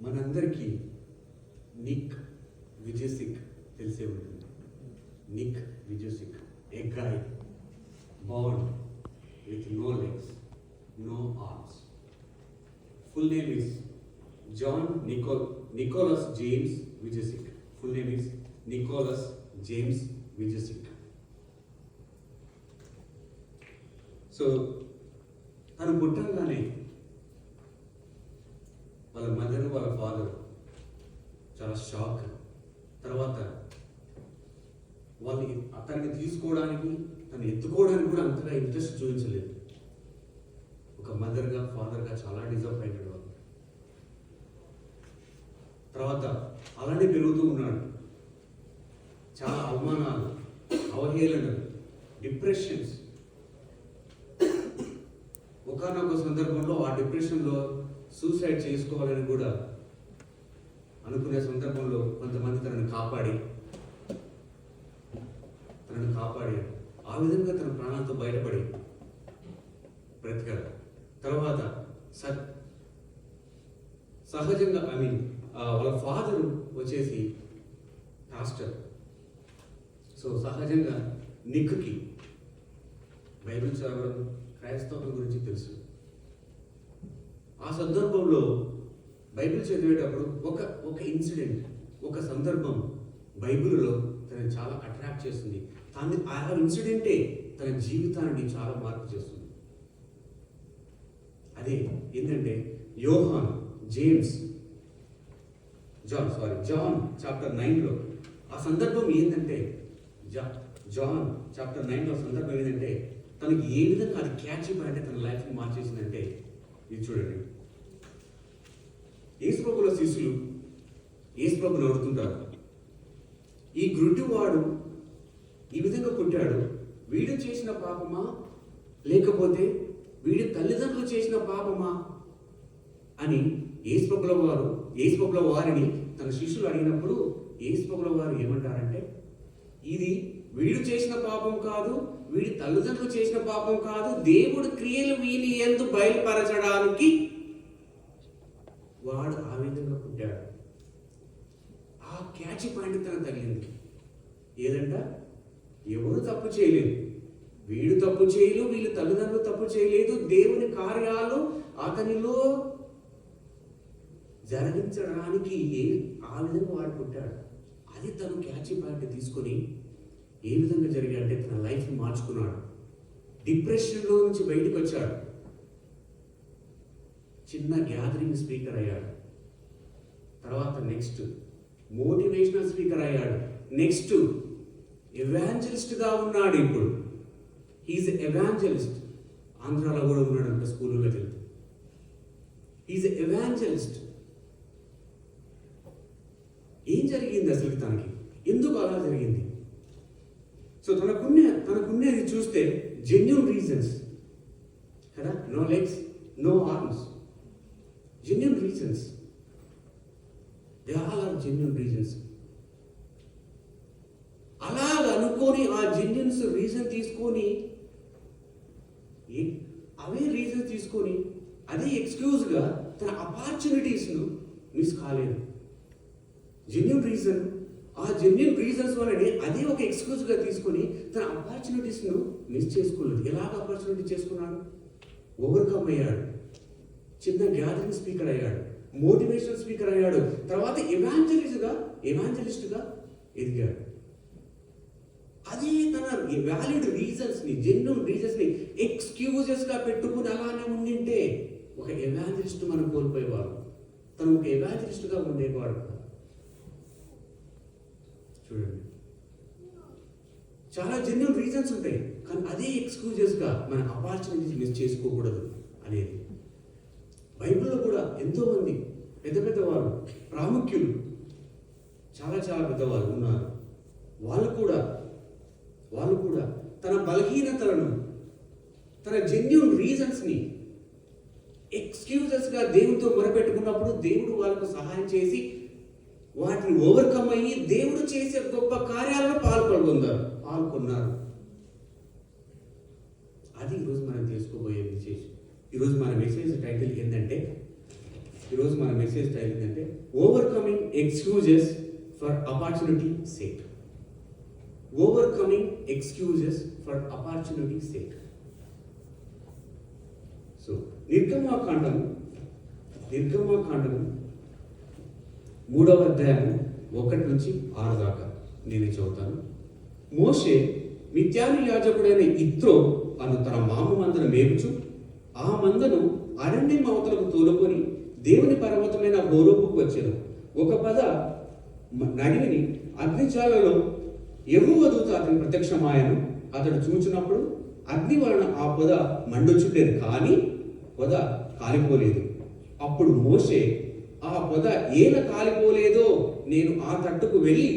మనందరికీ Nick Vujicic తెలిసే ఉంటుంది. Nick Vujicic, a guy born with no legs, no arms. Full name is John Nicholas James Vujicic. Full name is Nicholas James Vujicic. So తను పుట్టంగానే వాళ్ళ mother వాళ్ళ father చాలా shock. తర్వాత వాళ్ళని అతన్ని తీసుకోవడానికి తను ఎత్తుకోవడానికి కూడా అంతగా ఇంట్రెస్ట్ చూపించలేదు. ఒక మదర్గా ఫాదర్గా చాలా డిసప్పాయింటెడ్ వాళ్ళు. తర్వాత అలానే పెరుగుతూ ఉన్నాడు. చాలా అవమానాలు, అవహేళనలు, డిప్రెషన్స్. ఒకనొక సందర్భంలో ఆ డిప్రెషన్లో సూసైడ్ చేసుకోవాలని కూడా అనుకునే సందర్భంలో కొంతమంది తనను కాపాడి ఆ విధంగా తన ప్రాణాలతో బయటపడి బ్రతికాడు. తర్వాత సహజంగా వాళ్ళ ఫాదర్ వచ్చేసి పాస్టర్. సో సహజంగా నిక్కి బైబిల్ చదవడం, క్రైస్తవం గురించి తెలుసు. ఆ సందర్భంలో బైబిల్ చదివేటప్పుడు ఒక ఇన్సిడెంట్, ఒక సందర్భం బైబిల్లో తనని చాలా అట్రాక్ట్ చేస్తుంది. ఆ ఇన్సిడెంటే తన జీవితాన్ని చాలా మార్పు చేస్తుంది. అదే ఏంటంటే జాన్ చాప్టర్ 9లో ఆ సందర్భం ఏంటంటే జాన్ చాప్టర్ 9లో సందర్భం ఏంటంటే తనకి ఏ విధంగా అది క్యాచ్ అంటే తన లైఫ్ని మార్చేసిందంటే ఇది చూడండి. యేసుప్రభుల శిష్యులు యేసుప్రభుని అడుగుతుంటారు, ఈ గుడ్డివాడు ఈ విధంగా పుట్టాడు, వీడు చేసిన పాపమా లేకపోతే వీడి తల్లిదండ్రులు చేసిన పాపమా అని యేసుప్రభుల వారిని తన శిష్యులు అడిగినప్పుడు యేసుప్రభుల వారు ఏమంటారంటే, ఇది వీడు చేసిన పాపం కాదు, వీడి తల్లిదండ్రులు చేసిన పాపం కాదు, దేవుడు క్రియలు వీని యందు బయలుపరచడానికి వాడు ఆ విధంగా పుట్టాడు. ఆ క్యాచ్ పాయింట్ తనకు తగిలింది. ఏదంట, ఎవరు తప్పు చేయలేదు, వీడు తప్పు చేయలేదు, వీళ్ళ తల్లిదండ్రులు తప్పు చేయలేదు, దేవుని కార్యాలు అతనిలో జరిగించడానికి ఆ విధంగా వాడు పుట్టాడు. అది తను క్యాచ్ పాయింట్ తీసుకొని ఏ విధంగా జరిగాడంటే తన లైఫ్ని మార్చుకున్నాడు. డిప్రెషన్లో నుంచి బయటకు వచ్చాడు. చిన్న గ్యాదరింగ్ స్పీకర్ అయ్యాడు. తర్వాత నెక్స్ట్ మోటివేషనల్ స్పీకర్ అయ్యాడు. నెక్స్ట్ ఎవాంజలిస్ట్గా ఉన్నాడు. ఇప్పుడు హీజ్ ఎవాంజలిస్ట్. ఆంధ్రాలో కూడా ఉన్నాడు అంటే స్కూల్లో వెళ్తే. He's evangelist. ఏం జరిగింది అసలు తనకి? ఎందుకు అలా జరిగింది? సో తనకున్నది చూస్తే జెన్యూన్ రీజన్స్ కదా. No legs, no arms, genuine reasons. They all are genuine reasons. అలాగ అనుకొని ఆ జెన్యూన్స్ రీజన్ తీసుకొని అవే రీజన్స్ తీసుకొని అదే ఎక్స్క్యూజ్గా తన ఆపర్చునిటీస్ను మిస్ కాలేదు. జెన్యూన్ రీజన్, ఆ జెన్యూన్ రీజన్స్ వల్లనే అదే ఒక ఎక్స్క్యూజ్గా తీసుకొని తన ఆపర్చునిటీస్ను మిస్ చేసుకోలేదు. ఎలాగ ఆపర్చునిటీ చేసుకున్నాడు? ఓవర్కమ్ అయ్యాడు. చిన్న గ్యాదరింగ్ స్పీకర్ అయ్యాడు, మోటివేషనల్ స్పీకర్ అయ్యాడు. తర్వాత ఎవాంజలిస్ట్గా ఎదిగాడు. అది తన వ్యాలిడ్ రీజన్స్ని, జెన్యూన్ రీజన్స్ని ఎక్స్క్యూజెస్గా పెట్టుకుని అలానే ఉండింటే ఒక ఎవాంజలిస్ట్ మనం కోల్పోయేవాడు. తను ఒక ఎవాంజలిస్ట్గా ఉండేవాడు. చూడండి, చాలా జెన్యూన్ రీజన్స్ ఉంటాయి, కానీ అదే ఎక్స్క్యూజెస్గా మన ఆపర్చునిటీస్ మిస్ చేసుకోకూడదు అనేది. బైబిల్లో కూడా ఎంతోమంది పెద్దవారు, ప్రాముఖ్యులు, చాలా పెద్దవారు ఉన్నారు. వాళ్ళు కూడా తన బలహీనతలను, తన జెన్యూన్ రీజన్స్ని ఎక్స్క్యూజెస్గా దేవుడితో మొరపెట్టుకున్నప్పుడు దేవుడు వాళ్ళకు సహాయం చేసి వాటిని ఓవర్కమ్ అయ్యి దేవుడు చేసే గొప్ప కార్యాలను పాల్గొన్నారు. అది ఈరోజు మనం తెలుసుకోబోయే విశేషం. ఈరోజు మన మెసేజ్ టైటిల్ ఏంటంటే ఈరోజు మన మెసేజ్ టైం ఏంటంటే overcoming excuses for opportunity sake. Overcoming excuses for opportunity sake. So నిర్గమాకాండము 3వ అధ్యాయం 1 నుంచి 6 దాకా నేను చదువుతాను. మోషే మిద్యాను యాజకుడైన ఇత్రో అను తన మామ మందను మేపుచు ఆ మందను అరణ్యం అవతలకు తోలుకొని దేవుని పర్వతమైన హోరేబుకు వచ్చాను. ఒక పద నడివిని అగ్నిజ్వాలలో యెహోవా దూత అతని ప్రత్యక్షమాయను. అతడు చూచినప్పుడు అగ్ని వలన ఆ పొద మండుచుండేది, కానీ పొద కాలిపోలేదు. అప్పుడు మోషే, ఆ పొద ఏల కాలిపోలేదో నేను ఆ తట్టుకు వెళ్ళి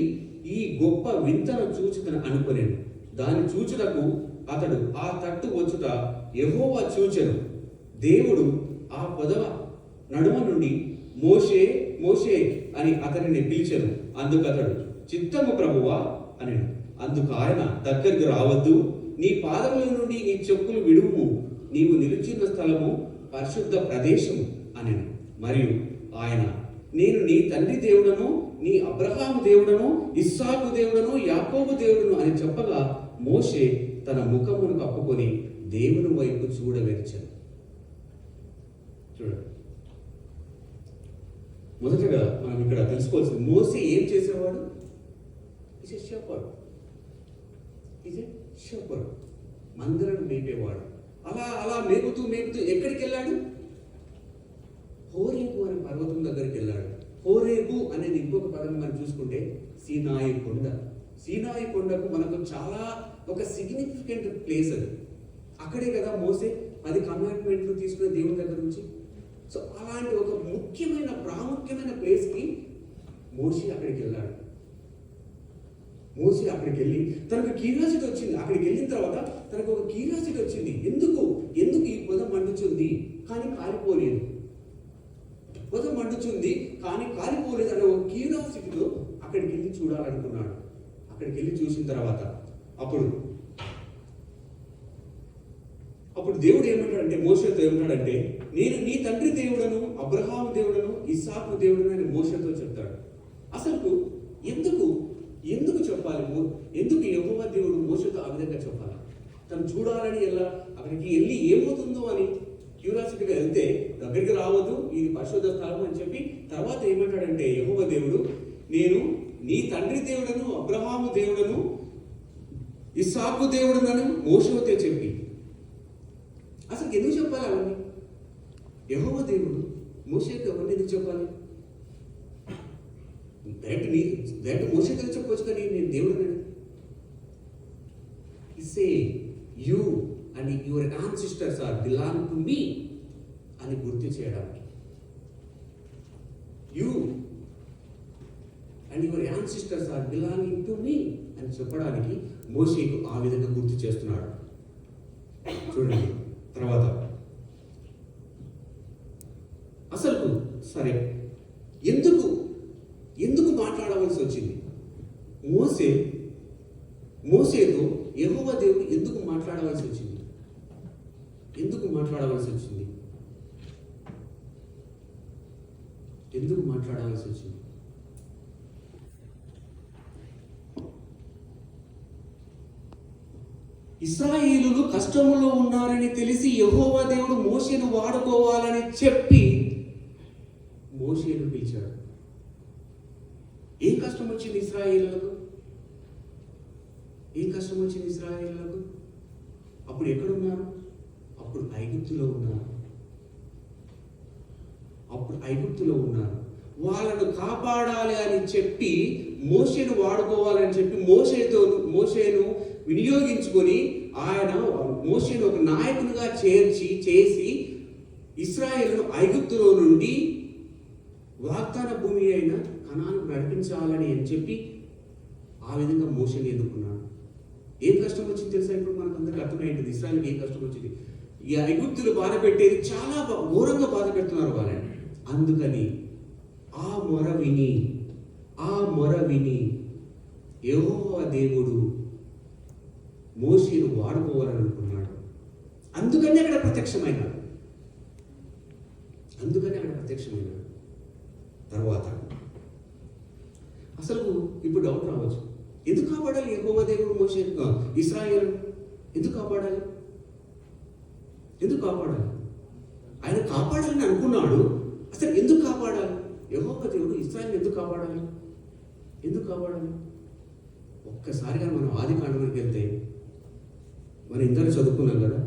ఈ గొప్ప వింతను చూచుతను అనుకునేను. దాన్ని చూచుటకు అతడు ఆ తట్టు వచ్చుట యెహోవా చూచెను. దేవుడు ఆ పొదవ నడుమ నుండి మోషే మోషే అని అతనిని పిలిచెను. అందుకు అతడు, చిత్తము ప్రభువా అనెను. అందుకు ఆయన, దగ్గరికి రావద్దు, నీ పాదముల నుండి నీ చెప్పులు విడుము, నీవు నిలుచున్న స్థలము పరిశుద్ధ ప్రదేశము అనెను. మరియు ఆయన, నేను నీ తండ్రి దేవుడను, నీ అబ్రహాము దేవుడను, ఇస్సాకు దేవుడను, యాకోబు దేవుడను అని చెప్పగా మోషే తన ముఖమును కప్పుకొని దేవుని వైపు చూడవెచ్చను. చూడండి, మొదటగా మనం ఇక్కడ తెలుసుకోవాల్సింది, మోషే ఏం చేసేవాడు? Is a shepherd. మందలను మేపేవాడు. అలా మేపుతూ ఎక్కడికి వెళ్ళాడు? హోరేబు అనే పర్వతం దగ్గరికి వెళ్ళాడు. హోరేబు అనేది ఇంకొక పదం మనం చూసుకుంటే సీనాయి కొండ. సీనాయి కొండకు మనకు చాలా ఒక సిగ్నిఫికెంట్ ప్లేస్ అది. అక్కడే కదా మోసే 10 కమాండ్మెంట్లు తీసుకునే దేవుని దగ్గర నుంచి. సో అలాంటి ఒక ప్రాముఖ్యమైన ప్లేస్కి మోషే అక్కడికి వెళ్ళాడు. మోషే అక్కడికి వెళ్ళి తనకు క్యూరియాసిటీ వచ్చింది. అక్కడికి వెళ్ళిన తర్వాత తనకు ఒక క్యూరియాసిటీ వచ్చింది. ఎందుకు ఈ పొద మండుచుంది కానీ కాలిపోలేదు, పొద మండుచుంది కానీ కాలిపోలేదు అనే ఒక క్యూరియాసిటీతో అక్కడికి వెళ్ళి చూడాలనుకున్నాడు. అక్కడికి వెళ్ళి చూసిన తర్వాత అప్పుడు దేవుడు ఏమంటాడంటే, మోషేతో ఏమంటాడంటే, నేను నీ తండ్రి దేవుడను, అబ్రహాము దేవుడను, ఇస్సాకు దేవుడను అని మోషేతో చెప్తాడు. అసలు ఎందుకు చెప్పాలి? ఎందుకు యెహోవా దేవుడు మోషేతో ఆ విధంగా చెప్పాలి? తను చూడాలని అక్కడికి వెళ్ళి ఏమవుతుందో అని క్యూరియాసిటీగా వెళ్తే, దగ్గరికి రావద్దు, ఇది పరిశుద్ధ స్థలం అని చెప్పి తర్వాత ఏమంటాడంటే యెహోవా దేవుడు, నేను నీ తండ్రి దేవుడను, అబ్రహాము దేవుడను, ఇస్సాకు దేవుడను మోషేతో చెప్పి, అసలు ఎందుకు చెప్పాలి అవన్నీ? యెహోవా దేవుడు మోషేకి అవన్నీ ఎందుకు చెప్పాలి? డైరెక్ట్ మోషేతో చెప్పవచ్చు, కానీ నేను దేవుడు say you and your ancestors are belong to me అని గుర్తు చేయడానికి, you and your ancestors are belonging to me అని చెప్పడానికి మోషేకు ఆ విధంగా గుర్తు చేస్తున్నాడు. చూడండి తర్వాత అసలు సరే ఎందుకు మాట్లాడవలసి వచ్చింది? మోసేతో యెహోవా దేవుడు ఎందుకు మాట్లాడవలసి వచ్చింది? ఎందుకు మాట్లాడవలసి వచ్చింది? ఇశ్రాయేలులు కష్టములో ఉన్నారని తెలిసి యెహోవా దేవుడు మోషేను వాడుకోవాలని చెప్పి మోషేను పిలిచాడు. ఏం కష్టం వచ్చింది ఇశ్రాయేలులకు? అప్పుడు ఎక్కడున్నారు? అప్పుడు ఐగుప్తులో ఉన్నారు. వాళ్ళను కాపాడాలి అని చెప్పి మోషేను వాడుకోవాలని చెప్పి మోషేను వినియోగించుకొని ఆయన మోషేను ఒక నాయకునిగా చేసి ఇశ్రాయేలును ఐగుప్తులో నుండి వాగ్దాన భూమి అయిన కనాను నడిపించాలని అని చెప్పి ఆ విధంగా మోషేను ఎన్నుకున్నాడు. ఏం కష్టం వచ్చింది తెలుసా? ఇప్పుడు మనకు అందరికీ అర్థమైంది ఇశ్రాయేలుకి ఏం కష్టం వచ్చింది. ఈ ఐగుప్తులు బాధ పెట్టేది చాలా ఘోరంగా బాధ పెడుతున్నారు వాళ్ళని. అందుకని ఆ మొర విని యెహోవా దేవుడు మోషేను వాడుకోవాలని అనుకున్నాడు. అందుకని అక్కడ ప్రత్యక్షమైనాడు. ప్రత్యక్షమైన తర్వాత అసలు ఇప్పుడు డౌట్ రావచ్చు, ఎందుకు కాపాడాలి యెహోవా దేవుడు మోషే ఇశ్రాయేలు? ఎందుకు కాపాడాలి? ఎందుకు కాపాడాలి? ఆయన కాపాడాలని అనుకున్నాడు. అసలు ఎందుకు కాపాడాలి? యెహోవా దేవుడు ఇశ్రాయేలు ఎందుకు కాపాడాలి? ఎందుకు కాపాడాలి? ఒక్కసారిగా మనం ఆది కాండానికి వెళ్తే మనం ఇందరూ చదువుకున్నాం కదా,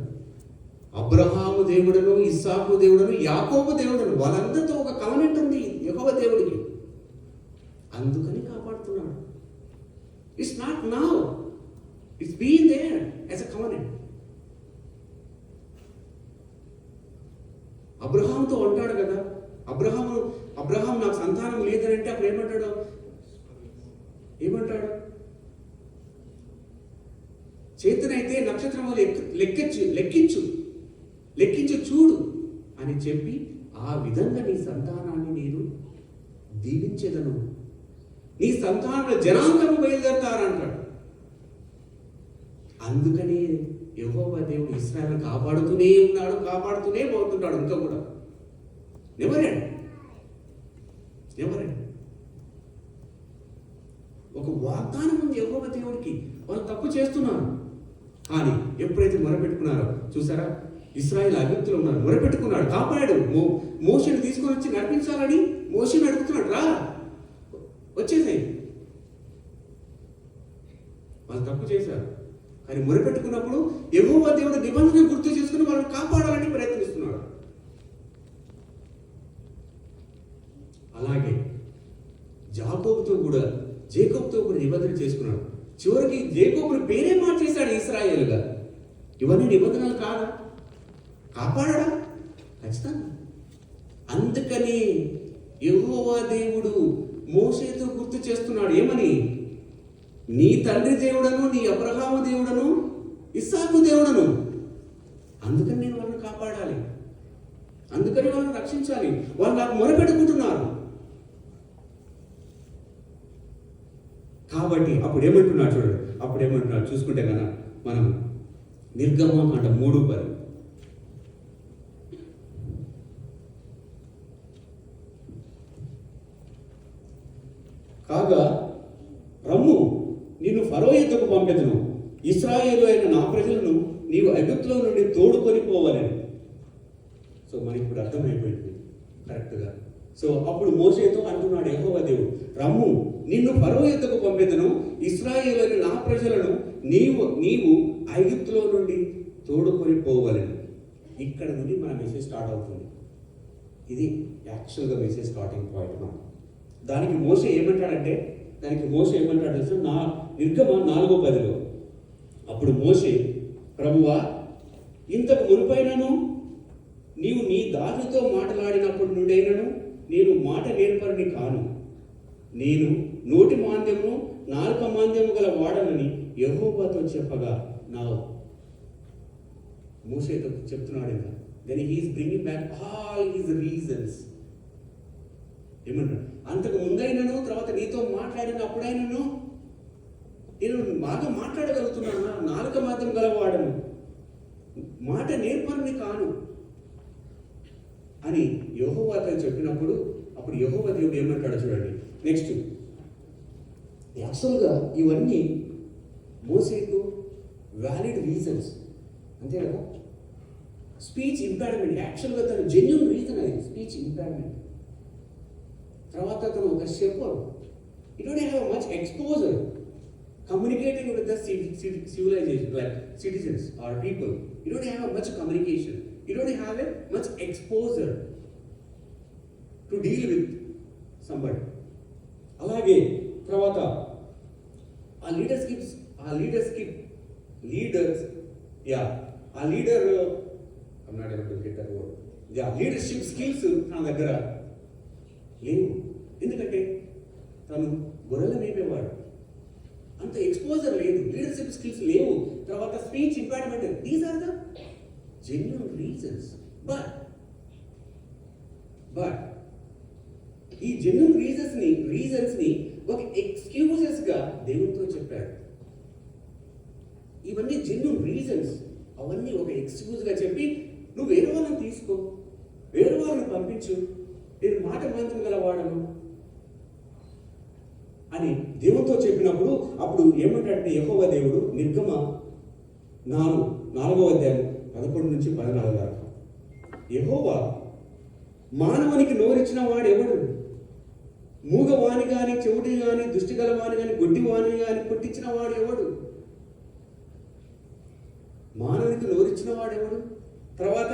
అబ్రహాము దేవుడను, ఇస్సాకు దేవుడను, యాకోబు దేవుడను, వాళ్ళందరితో ఒక కవనెంట్ ఉంది యెహోవా దేవుడికి. అందుకని కాపాడుతున్నాడు. It's not now, it's been there as a covenant. అబ్రహాంతో అంటాడు కదా, అబ్రహాం నాకు సంతానం లేదనంటే అప్పుడు ఏమంటాడు? చేతనైతే నక్షత్రము లెక్కించు చూడు అని చెప్పి ఆ విధంగా నీ సంతానాన్ని నేను దీవించేదను, నీ సంతానంలో జనాంగము బయలుదేరతారంటాడు. అందుకని యెహోవా దేవుడు ఇశ్రాయేలును కాపాడుతూనే ఉన్నాడు, కాపాడుతూనే పోతుంటాడు. ఇంకా కూడా నెవర్ ఎండ్. ఒక వాగ్దానం ఉంది యెహోవా దేవుడికి. వాళ్ళు తప్పు చేస్తున్నారు, కానీ ఎప్పుడైతే మొరపెట్టుకున్నారో చూసారా, ఇశ్రాయేలు ఐగుప్తులో ఉన్నారు, మొరపెట్టుకున్నాడు, కాపాడాడు. మోషేని తీసుకొని వచ్చి నడిపించాలని మోషేని అడుగుతున్నాడు, రా వచ్చేసాయి. వాళ్ళు తప్పు చేశారు, కానీ మొరపెట్టుకున్నప్పుడు యెహోవా దేవుడు నిబంధన గుర్తు చేసుకుని వాళ్ళని కాపాడాలని ప్రయత్నిస్తున్నాడు. అలాగే జేకోబుతో కూడా నిబంధన చేసుకున్నాడు. చివరికి జేకోబుని పేరే మార్చేశాడు ఇశ్రాయేలుగా. ఇవన్నీ నిబంధనలు కాదా? కాపాడా? ఖచ్చితంగా. అందుకని యెహోవా దేవుడు మోషేతో గుర్తు చేస్తున్నాడు, ఏమని? నీ తండ్రి దేవుడను, నీ అబ్రహాము దేవుడను, ఇస్సాకు దేవుడను. అందుకని నేను వాళ్ళని కాపాడాలి, అందుకని వాళ్ళని రక్షించాలి. వాళ్ళు నాకు మొరపెట్టుకుంటున్నారు. కాబట్టి అప్పుడు ఏమంటున్నాడు చూడండి, చూసుకుంటే కనుక మనం నిర్గమకాండ 3:10. కాగా రమ్ము, నిన్ను ఫరో యొద్దకు పంపెదను, ఇశ్రాయేలు అయిన నా ప్రజలను నీవు ఐగుప్తులో నుండి తోడుకొని పోవాలని. సో మనకి ఇప్పుడు అర్థమైపోయింది కరెక్ట్గా. సో అప్పుడు మోషేతో అంటున్నాడు యెహోవా దేవుడు, రమ్ము, నిన్ను ఫరో యొద్దకు పంపెదను, ఇశ్రాయేలు అయిన నా ప్రజలను నీవు ఐగుప్తులో నుండి తోడుకొని పోవాలని. ఇక్కడ నుండి మన మెసేజ్ స్టార్ట్ అవుతుంది. ఇది యాక్చువల్గా మెసేజ్ స్టార్టింగ్ పాయింట్. మనం దానికి మోషే ఏమంటాడు తెలుసు, నిర్గమ 4:10. అప్పుడు మోషే, ప్రభువా, ఇంతకు మునుపైనను నీవు నీ దాసుతో మాట్లాడినప్పుడు నుండైనను నేను మాట నేర్పరిని కాను. నేను నోటి మాంద్యము నాలుక మాంద్యము గల వాడనని యెహోవాతో చెప్పగా, నా మోషేతో చెప్తున్నాడు. ఇంకా then he is bringing back all his reasons. ఏమన్నాడు? అంతకు ముందైనను తర్వాత నీతో మాట్లాడినప్పుడైనను నేను బాగా మాట్లాడగలుగుతున్నాను, నాలుక మాంద్యం గలవాడను, మాట నేర్పరిని కాను అని యెహోవాతో చెప్పినప్పుడు అప్పుడు యెహోవా దేవుడు ఏమంటాడో చూడండి. నెక్స్ట్, యాక్చువల్గా ఇవన్నీ మోసేకు వ్యాలిడ్ రీజన్స్, అంతే కదా. స్పీచ్ ఇంపార్మెంట్, యాక్చువల్గా తన జెన్యూన్ రీజన్ అది స్పీచ్ ఇంపార్మెంట్. తర్వాత తను ఒక shepherd, you don't have much exposure communicating with the civilization, like citizens or people. You don't have much communication. You don't have a much exposure to deal with somebody. అలాగే తర్వాత ఆ leader leadership skills తన దగ్గర లేవు. ఎందుకంటే తను గొర్రెల మేపేవాడు, అంత ఎక్స్పోజర్ లేదు, లీడర్షిప్ స్కిల్స్ లేవు, తర్వాత speech impairment. These are the genuine reasons. But ఈ జెన్యూన్ రీజన్స్ ని ఒక ఎక్స్క్యూజెస్ గా దేవునితో చెప్పాడు. ఇవన్నీ జెన్యూన్ రీజన్స్, అవన్నీ ఒక ఎక్స్క్యూజ్ గా చెప్పి నువ్వు వేరే వాళ్ళని తీసుకో, వేరే వాళ్ళని పంపించు, నేను మాట మంత్రం గలవాడను అని దేవునితో చెప్పినప్పుడు అప్పుడు ఏమంటాడంటే యెహోవా దేవుడు నిర్గమ 4వ అధ్యాయం 11-14 దాకా, యెహోవా మానవునికి నోరిచ్చిన వాడు ఎవడు? మూగవాణి గాని, చెవిటి గాని, దృష్టి గలవాణి గాని, గొడ్డివాణి గాని పుట్టించిన వాడు ఎవడు? మానవునికి నోరిచ్చిన వాడు ఎవడు? తర్వాత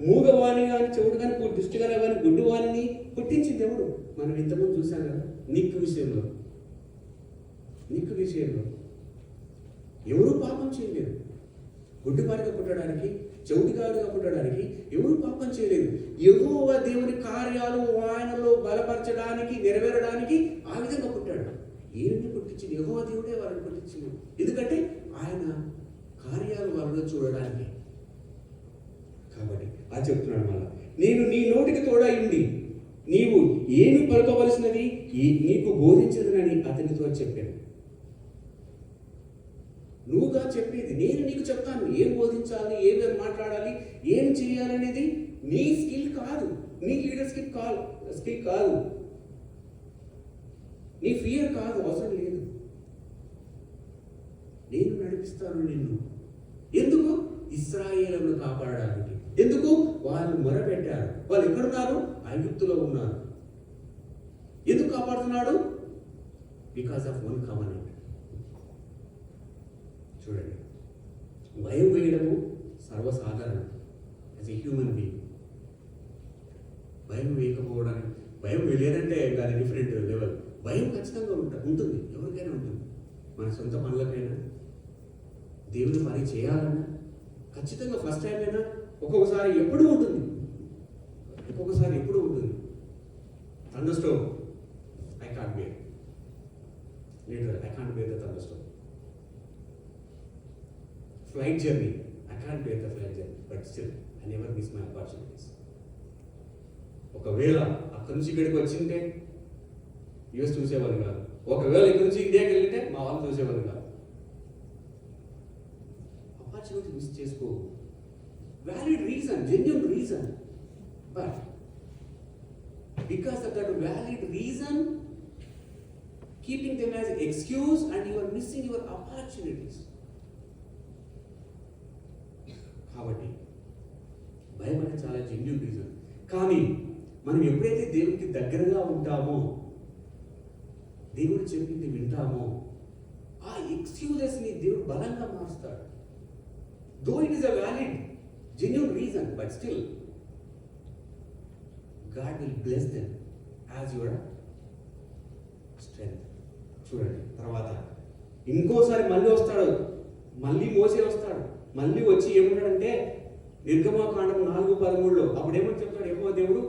మూగవాణి కానీ, చెవుడు కానీ, దృష్టి గల కానీ, గుడ్డివాణిని పుట్టించింది ఎవడు? మనం ఇంతకుముందు చూసాం కదా, నిక్కు విషయంలో ఎవరు పాపం చేయలేదు. గుడ్డివాడిగా పుట్టడానికి, చెవిటిగాడిగా పుట్టడానికి ఎవరు పాపం చేయలేదు. యెహోవా దేవుని కార్యాలు ఆయనలో బలపరచడానికి, నెరవేరడానికి ఆ విధంగా పుట్టాడు. ఏమిటి పుట్టించింది? యెహోవా దేవుడే వాళ్ళని పుట్టించింది. ఎందుకంటే ఆయన కార్యాలు వాళ్ళలో చూడడానికి. కాబట్టి అది చెప్తున్నాడు మళ్ళా, నేను నీ నోటికి తోడై ఉండి నీవు ఏమి పలుకోవలసినది నీకు బోధించదునని అతనితో చెప్పాను. నువ్వుగా చెప్పేది నేను నీకు చెప్తాను. ఏం బోధించాలి, ఏం మాట్లాడాలి, ఏం చేయాలనేది నీ స్కిల్ కాదు, నీ లీడర్షిప్ స్కిల్ కాదు, నీ ఫియర్ కాదు, అవసరం లేదు. నేను నడిపిస్తాను నిన్ను. ఎందుకు? ఇశ్రాయేలును కాపాడడానికి. ఎందుకు? వాళ్ళు మొరపెట్టారు. వాళ్ళు ఎక్కడున్నారు? ఐగుప్తులో ఉన్నారు. ఎందుకు కాపాడుతున్నాడు? Because of one covenant. చూడండి, భయం వేయడము సర్వసాధారణం. యాజ్ ఎ హ్యూమన్ బీయింగ్ భయం వేయకపోవడానికి, భయం లేదంటే అది డిఫరెంట్ లెవెల్. భయం ఖచ్చితంగా ఉంటుంది, ఎవరికైనా ఉంటుంది. మన సొంత పనులకైనా, దేవుని పని చేయాలన్నా ఖచ్చితంగా ఫస్ట్ టైం అయినా ఒక్కొక్కసారి ఎప్పుడు ఉంటుంది. Thunderstorm I can't bear. Literal I can't bear the thunderstorm. Flight journey I can't bear the flight journey, but still I never miss my opportunities. ఒకవేళ అక్కడి నుంచి ఇక్కడికి వచ్చింటే యూఎస్ చూసేవాళ్ళు కాదు. ఒకవేళ ఇక్కడి నుంచి ఇండియాకి వెళ్ళితే మా వాళ్ళు చూసేవాళ్ళు కాదు. ఆపర్చునిటీ మిస్ చేసుకో. Valid reason, genuine reason, but because of that valid reason, keeping them as an excuse, and you are missing your opportunities. కాబట్టి భయం అనేది చాలా జెన్యూన్ రీజన్. కానీ మనం ఎప్పుడైతే దేవునికి దగ్గరగా ఉంటామో, దేవుడు చెప్పింది వింటామో, ఆ ఎక్స్క్యూజెస్ని దేవుడు బలంగా మారుస్తాడు. Though it is a valid genuine reason, but still God will bless them as your strength. చూడండి, తర్వాత ఇంకోసారి మళ్ళీ వస్తాడు, మళ్ళీ మోసే వస్తాడు. మళ్ళీ వచ్చి ఏమంటాడంటే నిర్గమకాండం 4:13 అప్పుడు ఏమని చెప్తాడు యెహోవా దేవుడు,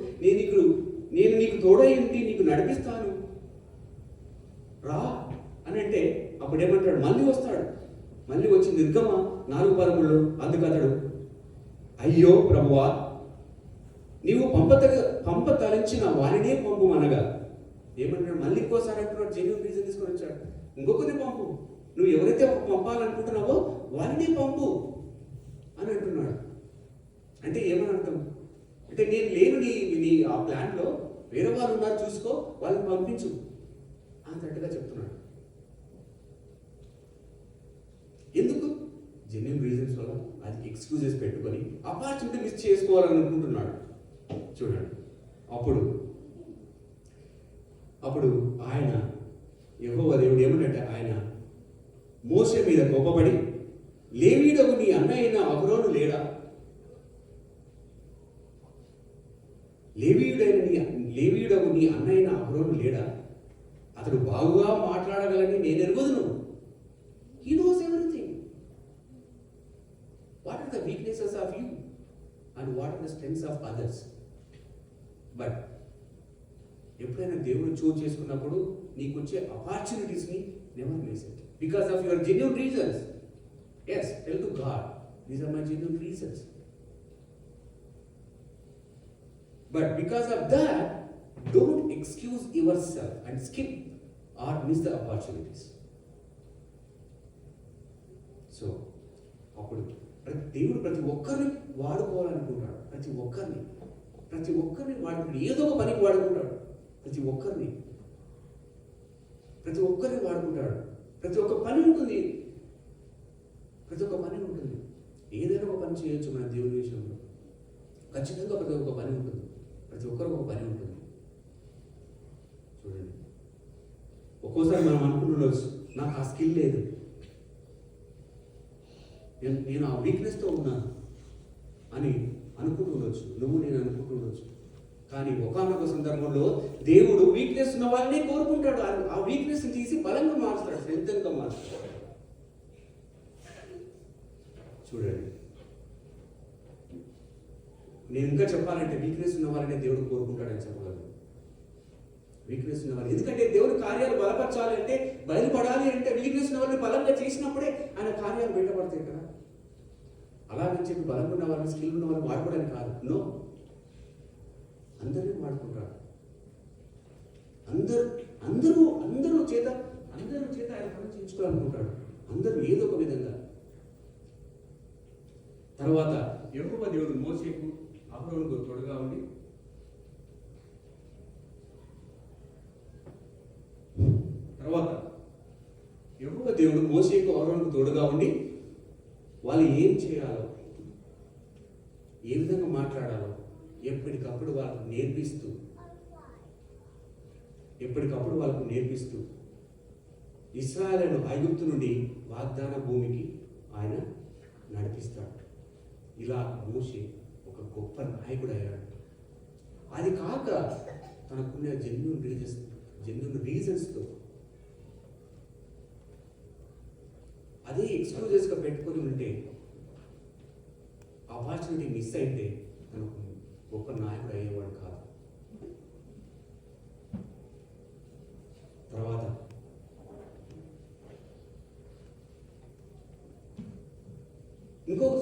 నేను నీకు తోడై ఉండి నీకు నడిపిస్తాను రా అని అంటే, అప్పుడు ఏమంటాడు? మళ్ళీ వస్తాడు. మళ్ళీ వచ్చి నిర్గమ 4:13 అందుకు అతడు, అయ్యో ప్రభువా, నీవు పంప తలంచిన వారినే పంపు అనగా. ఏమంటాడు? మళ్ళీ ఇంకోసారి అంటున్నాడు, జెన్యూన్ రీజన్ తీసుకొని వచ్చాడు. ఇంకొకరిని పంపు, నువ్వు ఎవరైతే పంపాలనుకుంటున్నావో వారినే పంపు అని అంటున్నాడు. అంటే ఏమని అర్థం? అంటే నేను లేను నీ ఆ ప్లాన్లో, వేరే వాళ్ళు ఉన్నారు చూసుకో, వాళ్ళని పంపించు అన్నట్టుగా చెప్తున్నాడు. ఎందుకు? జెన్యూన్ రీజన్స్ వల్ల అది ఎక్స్క్యూజెస్ పెట్టుకొని ఆపర్చునిటీ మిస్ చేసుకోవాలని అనుకుంటున్నాడు. చూడండి, అప్పుడు ఆయన యెహోవా దేవుడు ఏమన్నట్టే, ఆయన మోసే మీద కోపపడి, లేవీయుడగు నీ అన్న అయిన అహరోను లేడా? లేవీయుడగు నీ అన్న అయిన అహరోను లేడా? అతడు బాగుగా మాట్లాడగలని నేను ఎరుగుదును. He knows everything. What are the weaknesses of you and what are the strengths of others? But ఎప్పుడైనా దేవుడు చూజ్ చేసుకున్నప్పుడు నీకు వచ్చే ఆపర్చునిటీస్ని never miss it, because of your genuine reasons. Yes, tell to God, these are my genuine reasons. But because of that, don't excuse yourself and skip or miss the opportunities. So అప్పుడు దేవుడు ప్రతి ఒక్కరిని వాడుకోవాలనుకుంటాడు, ప్రతి ఒక్కరిని. ప్రతి ఒక్కరిని వాడుకుంటాడు, ఏదో ఒక పనికి వాడుకుంటాడు. ప్రతి ఒక్కరిని వాడుకుంటాడు. ప్రతి ఒక్క పని ఉంటుంది, ఏదైనా ఒక పని చేయొచ్చు మన దేవుని విషయంలో. ఖచ్చితంగా ప్రతి ఒక్క పని ఉంటుంది, ప్రతి ఒక్కరికి ఒక పని ఉంటుంది. చూడండి, ఒక్కోసారి మనం అనుకుంటుండవచ్చు, నాకు ఆ స్కిల్ లేదు, నేను ఆ వీక్నెస్తో ఉన్నాను అని అనుకుంటుండొచ్చు, నేను అనుకుంటుండొచ్చు. కానీ ఒకానొక సందర్భంలో దేవుడు వీక్నెస్ ఉన్న వాళ్ళని కోరుకుంటాడు. ఆ వీక్నెస్ తీసి బలంగా మారుస్తాడు, స్ట్రెంగ్త్గా మారుస్తాడు. చూడండి, నేను ఇంకా చెప్పాలంటే వీక్నెస్ ఉన్న వాళ్ళనే దేవుడు కోరుకుంటాడని చెప్పగలను. వీక్నెస్ ఉన్న వాళ్ళు, ఎందుకంటే దేవుడు కార్యాలు బలపరచాలి అంటే, బయలుపడాలి అంటే వీక్నెస్ ఉన్న వాళ్ళని బలంగా చేసినప్పుడే ఆయన కార్యాలు బయటపడతాయి కదా. అలాగని చెప్పి బలంగా ఉన్న వాళ్ళని, స్కిల్ ఉన్న వాళ్ళని వాడుకోవడానికి కాదు. నో, అందరినీ వాడుకుంటాడు. అందరూ చేత ఆయన పని చేయించుకోవాలనుకుంటాడు. అందరూ ఏదో ఒక విధంగా. తర్వాత యెహోవా దేవుడు మోషేకు అహరోనుకు తోడుగా ఉండి, వాళ్ళు ఏం చేయాలో, ఏ విధంగా మాట్లాడాలో ఎప్పటికప్పుడు వాళ్ళకు నేర్పిస్తూ ఇశ్రాయేలును ఐగుప్తు నుండి వాగ్దాన భూమికి ఆయన నడిపిస్తాడు. ఇలా మోషే ఒక గొప్ప నాయకుడు అయ్యాడు. అది కాక తనకున్న జెన్యూన్ రీజన్స్తో అదే ఎక్స్క్యూజెస్గా పెట్టుకొని ఉంటే, ఆపర్చునిటీ మిస్ అయితే తనకు గొప్ప నాయకుడు అయ్యేవాడు కాదు. తర్వాత ఇంకొక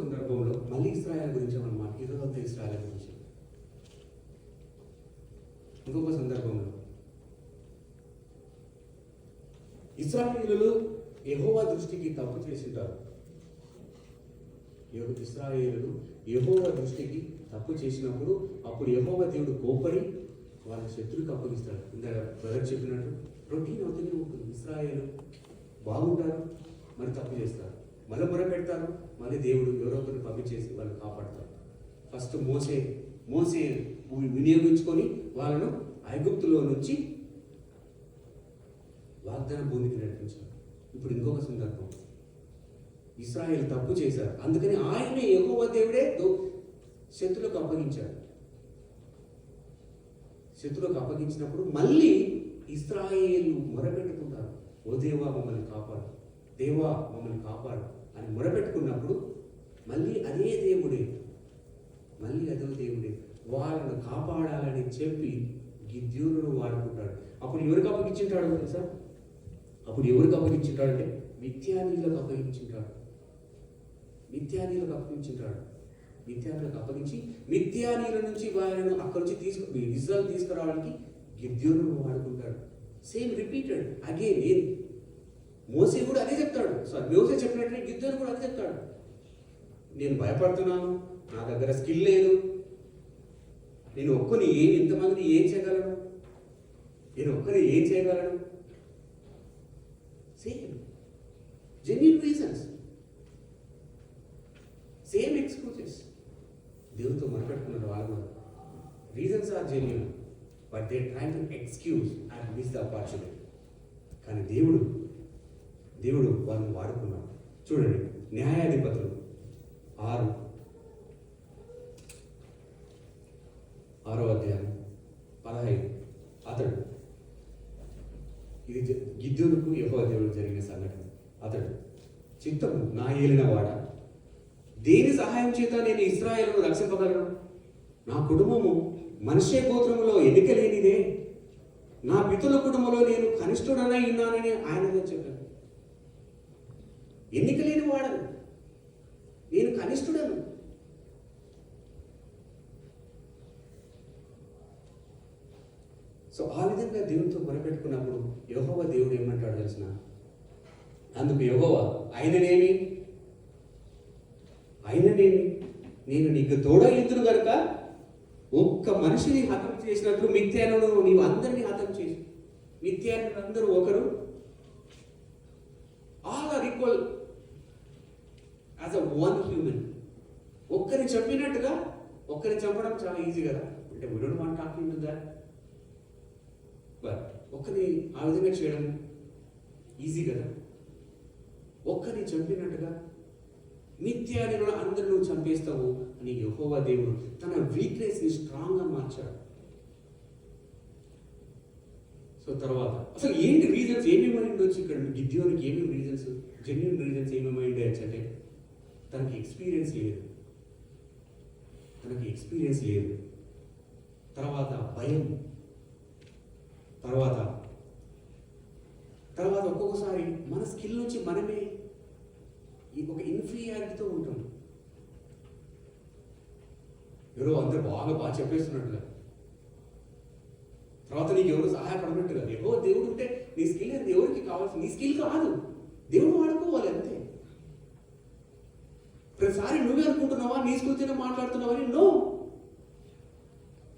సందర్భంలో మళ్ళీ ఇశ్రాయేలు గురించి అన్నమాట. ఈరోజు ఇశ్రాయేలు గురించి ఇంకొక సందర్భంలో ఇశ్రాయేలులు యెహోవా దృష్టికి తప్పు చేసింటారు. ఇశ్రాయేలులు యెహోవా దృష్టికి తప్పు చేసినప్పుడు అప్పుడు యెహోవా దేవుడు కోపడి వాళ్ళ శత్రువుకి అప్పగిస్తాడు. ఇందాక బ్రదర్ చెప్పినట్టు రొటీన్ అవుతూనే ఉంటుంది. ఇశ్రాయేలు బాగుంటారు, మరి తప్పు చేస్తారు, మళ్ళీ మొర పెడతారు, మళ్ళీ దేవుడు ఎవరో ఒకరిని పంపించేసి వాళ్ళు కాపాడతారు. ఫస్ట్ మోసే వినియోగించుకొని వాళ్ళను ఐగుప్తులో నుంచి వాగ్దాన భూమికి నడిపించారు. ఇప్పుడు ఇంకొక సందర్భం, ఇశ్రాయేలు తప్పు చేశారు, అందుకని ఆయనే యెహోవా దేవుడే శత్రులకు అప్పగించినప్పుడు మళ్ళీ ఇశ్రాయేలు మొరపెట్టుకుంటారు, ఓ దేవా మమ్మల్ని కాపాడు అని మొరపెట్టుకున్నప్పుడు మళ్ళీ అదే దేవుడే వాళ్ళను కాపాడాలని చెప్పి గిద్యోనును వాడుకుంటాడు. అప్పుడు ఎవరికి అప్పగించుంటాడు తెలుసా? అంటే మిద్యానీయులకు అప్పగించి మిద్యానీయుల నుంచి వాళ్ళను అక్కడి నుంచి ఇజ్రాయెల్ తీసుకురావడానికి గిద్యోనును వాడుకుంటాడు. Same repeated again. మోసే కూడా అదే చెప్తాడు. మోసే చెప్పినట్టు గిద్యోను కూడా అదే చెప్తాడు. నేను భయపడుతున్నాను, నా దగ్గర స్కిల్ లేదు, నేను ఒక్కని ఇంతమందిని ఏం చేయగలను, same genuine reasons, same excuses. దేవుడితో మొదలుపెట్టుకున్నారు వాళ్ళు కూడా. Reasons are genuine, but they try to excuse and miss the opportunity. కానీ దేవుడు వాళ్ళని వాడుకున్నాడు. చూడండి, న్యాయాధిపతులు 6వ అధ్యాయం 15. అతడు, ఇది గిద్యోనుకు యెహోవా దేవుడు జరిగిన సంఘటన. అతడు, చిత్తము నా ఏలినవాడ, దేని సహాయం చేత నేను ఇశ్రాయేలును రక్షింపగలను? నా కుటుంబము మనష్షే గోత్రములో ఎన్నిక లేనిదే, నా పితరుల కుటుంబంలో నేను కనిష్ఠుడనై ఉన్నానని ఆయనతో చెప్పాను. ఎన్నిక లేని వాడను, నేను కనిష్ఠుడను. సో ఆ విధంగా దేవునితో మొరపెట్టుకున్నప్పుడు యెహోవా దేవుడు ఏమంటాడు తెలిసిన? అందుకు యెహోవా, నేను నీకు తోడయ్యుతును కనుక ఒక్క మనిషిని హతం చేసినట్లు మిథ్యాను నీవు అందరినీ హతం చేసి, మిథ్యాను అందరూ ఒకరు, all are equal as a one human. ఒక్కరిని చంపినట్టుగా, ఒక్కరిని చంపడం చాలా ఈజీ కదా, అంటే we don't want talking to that, but ఒక్కరిని ఆ విధంగా చేయడం ఈజీ కదా. ఒక్కరిని చంపినట్టుగా మిథ్యాన్ని అందరూ నువ్వు చంపేస్తావు అని యెహోవా దేవుడు తన వీక్నెస్ ని స్ట్రాంగ్ గా మార్చాడు. సో తర్వాత అసలు ఏంటి రీజన్స్, ఏమేమి ఉండొచ్చు ఇక్కడ గిద్యోనికి, ఏమేమి రీజన్స్, జెన్యూన్ రీజన్స్ ఏమేమి ఉండొచ్చు అంటే తనకి ఎక్స్పీరియన్స్ లేదు, తర్వాత భయం, తర్వాత ఒక్కొక్కసారి మన స్కిల్ నుంచి మనమే ఒక ఇన్ఫీరియారిటీతో ఉంటాం. ఎవరో అందరూ బాగా చెప్పేస్తున్నట్టుగా, తర్వాత నీకు ఎవరు సహాయపడినట్టుగా, దేవుడు ఉంటే నీ స్కిల్ అది ఎవరికి కావాల్సింది, నీ స్కిల్ కాదు, దేవుడు వాడుకోవాలి అంతే. ప్రతిసారి నువ్వే అనుకుంటున్నావా నీ స్కూల్తోనే మాట్లాడుతున్నావని? No,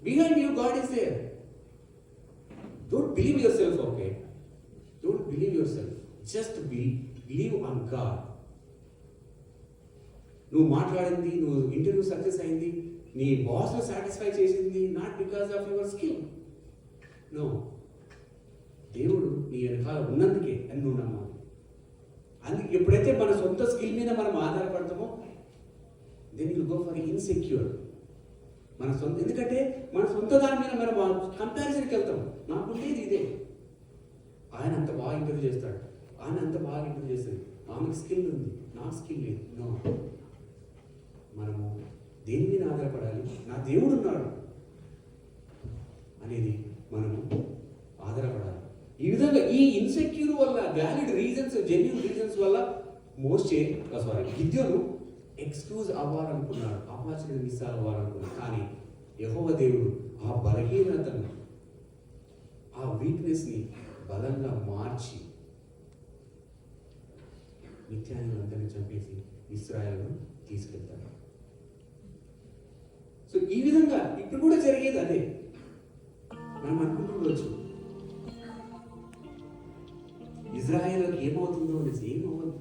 behind you God is there. Don't believe yourself, okay, don't believe yourself, just believe on God. నువ్వు మాట్లాడింది, నువ్వు ఇంటర్వ్యూ సక్సెస్ అయింది, నీ బాస్ను సాటిస్ఫై చేసింది not because of your skill, no, దేవుడు నీ వెనకాల ఉన్నందుకే అని నువ్వు నమ్మాలి. అందుకే ఎప్పుడైతే మన సొంత స్కిల్ మీద మనం ఆధారపడతామో then you go for insecure. ఎందుకంటే మన సొంత దాని మీద మనం కంపారిజన్కి వెళ్తాం. నాకు ఉండేది ఇదే, ఆయన అంత బాగా ఇంటర్వ్యూ చేస్తాడు, ఆయన అంత బాగా ఇంటర్వ్యూ చేస్తుంది, ఆమెకు స్కిల్ ఉంది, నాకు స్కిల్ లేదు. నో, మనము దేని మీద ఆధారపడాలి, నా దేవుడు ఉన్నాడు అనేది మనము ఆధారపడాలి. ఈ విధంగా ఈ ఇన్సెక్యూర్ వల్ల, వ్యాలిడ్ రీజన్స్, జెన్యూన్ రీజన్స్ వల్ల గిద్యోను ఎక్స్క్యూజ్ అవ్వాలనుకున్నాడు, ఆపర్చునిటీ మిస్ అవ్వాలనుకున్నాడు. కానీ యెహోవా దేవుడు ఆ బలహీనతను, ఆ వీక్నెస్ని బలంగా మార్చి మిథ్యానులందరినీ చంపేసి ఇశ్రాయేలును తీసుకెళ్తాడు. సో ఈ విధంగా ఇప్పుడు కూడా జరిగేది అదే. మనం అనుకుంటుండొచ్చు ఇజ్రాయేల్కి ఏమవుతుందో అనేసి, ఏమవ్వదు.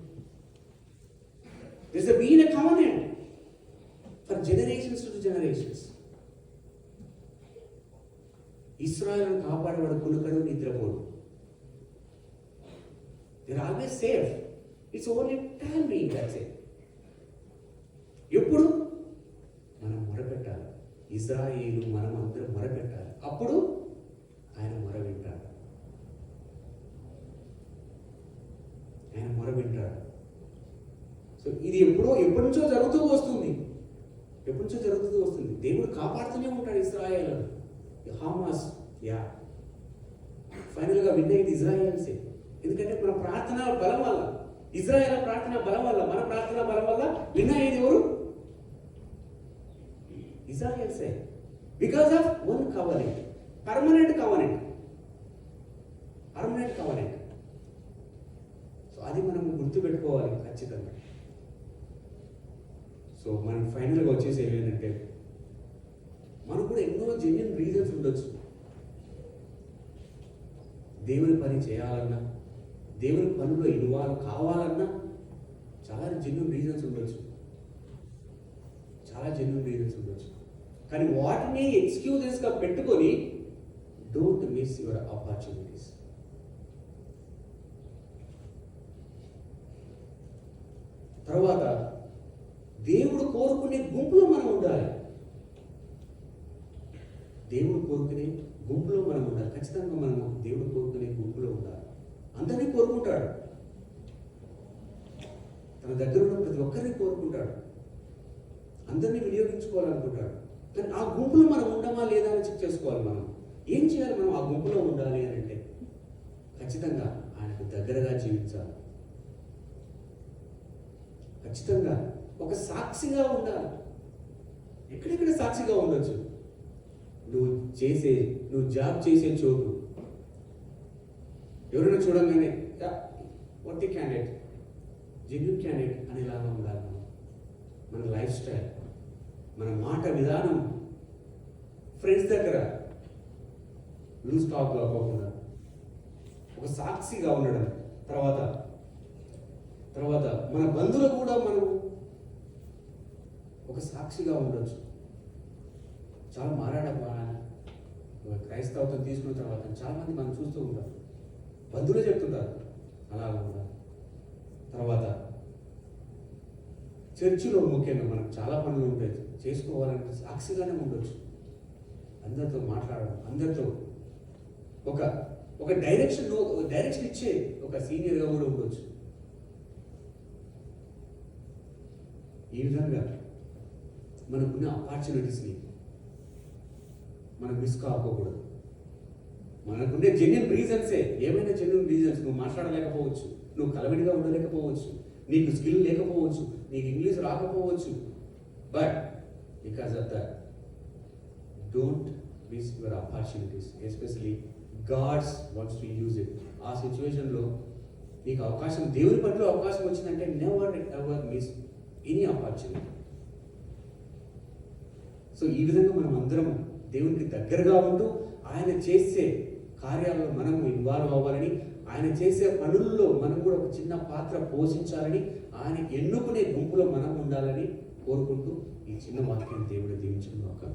There's been a covenant for generations to generations. ఇశ్రాయేలును కాపాడేవాడు కునుకడు, నిద్రపోడు. They're always safe. It's only time being, that's it. ఎప్పుడు మనం మొరపెట్టాలి, ఇశ్రాయేలు మనం అందరం మొరపెట్టాలి, అప్పుడు ఆయన మొర వింటాడు. సో ఇది ఎప్పటి నుంచో జరుగుతూ వస్తుంది. దేవుడు కాపాడుతూనే ఉంటాడు ఇశ్రాయేలును. హామాస్ ఫైనల్గా విన్ అయ్యేది ఇజ్రాయేల్సే. ఎందుకంటే మన ప్రార్థన బలం వల్ల, ఇజ్రాయేల్ ప్రార్థన బలం వల్ల, మన ప్రార్థన బలం వల్ల విన్ అయ్యేది ఎవరు? ఇజ్రాయేల్సే. Because of one covenant, permanent covenant. So అది మనం గుర్తుపెట్టుకోవాలి ఖచ్చితంగా. సో మనం ఫైనల్గా వచ్చేసి ఏంటంటే, మనకు కూడా ఎన్నో జెన్యూన్ రీజన్స్ ఉండొచ్చు. దేవుని పని చేయాలన్నా, దేవుని పనిలో ఇన్వాల్వ్ కావాలన్నా చాలా జెన్యూన్ రీజన్స్ ఉండొచ్చు. కానీ వాటిని ఎక్స్క్యూజెస్గా పెట్టుకొని డోంట్ మిస్ యువర్ ఆపర్చునిటీస్. తర్వాత దేవుడు కోరుకునే గుంపులో మనం ఉండాలి. ఖచ్చితంగా మనము దేవుడు కోరుకునే గుంపులో ఉండాలి. అందరినీ కోరుకుంటాడు, తన దగ్గర ఉన్న ప్రతి ఒక్కరిని కోరుకుంటాడు, అందరినీ వినియోగించుకోవాలనుకుంటాడు. కానీ ఆ గుంపులో మనం ఉండమా లేదా అని చెక్ చేసుకోవాలి. మనం ఏం చేయాలి? మనం ఆ గుంపులో ఉండాలి అని అంటే ఖచ్చితంగా ఆయనకు దగ్గరగా జీవించాలి. ఖచ్చితంగా ఒక సాక్షిగా ఉండాలి. ఎక్కడెక్కడ సాక్షిగా ఉండొచ్చు? నువ్వు జాబ్ చేసే చోటు ఎవరైనా చూడంగానే వట్టి క్యాండిడేట్, జెన్యూన్ క్యాండిడేట్ అనేలాగా ఉండాలి. మన లైఫ్ స్టైల్, మన మాట విధానం, ఫ్రెండ్స్ దగ్గర లూజ్ టాక్ కాకుండా ఒక సాక్షిగా ఉండడం, తర్వాత మన బంధువులు కూడా మనం ఒక సాక్షిగా ఉండొచ్చు. చాలా మారాడమ్మా క్రైస్తవత్వం తీసుకున్న తర్వాత చాలామంది మనం చూస్తూ ఉంటాం, బంధువులే చెప్తుంటారు అలా ఉండాలి. తర్వాత చర్చిలో ముఖ్యంగా మనకు చాలా పనులు ఉంటాయి, చేసుకోవాలంటే సాక్షిగానే ఉండొచ్చు, అందరితో మాట్లాడడం, అందరితో ఒక డైరెక్షన్ ఇచ్చే ఒక సీనియర్గా కూడా ఉండొచ్చు. ఈ విధంగా మనకున్న ఆపర్చునిటీస్ని మనం మిస్ కాకూడదు. మనకుండే జెన్యూన్ రీజన్సే, ఏమైనా జెన్యూన్ రీజన్స్, నువ్వు మాట్లాడలేకపోవచ్చు, నువ్వు కలవిడిగా ఉండలేకపోవచ్చు, నీకు స్కిల్ లేకపోవచ్చు, నీకు ఇంగ్లీష్ రాకపోవచ్చు, but because of that don't miss your opportunities, especially God's wants to use it. ఆ సిచ్యువేషన్లో నీకు అవకాశం, దేవుని పట్ల అవకాశం వచ్చిందంటే never miss any opportunity. So ఈ విధంగా మనం అందరం దేవునికి దగ్గరగా ఉంటూ ఆయన చేసే కార్యాలలో మనము ఇన్వాల్వ్ అవ్వాలని, ఆయన చేసే పనుల్లో మనం కూడా ఒక చిన్న పాత్ర పోషించాలని, ఆయన ఎన్నుకునే గుంపులో మనం ఉండాలని కోరుకుంటూ ఈ చిన్న వాక్యం దేవుడు దీవించిన ఒక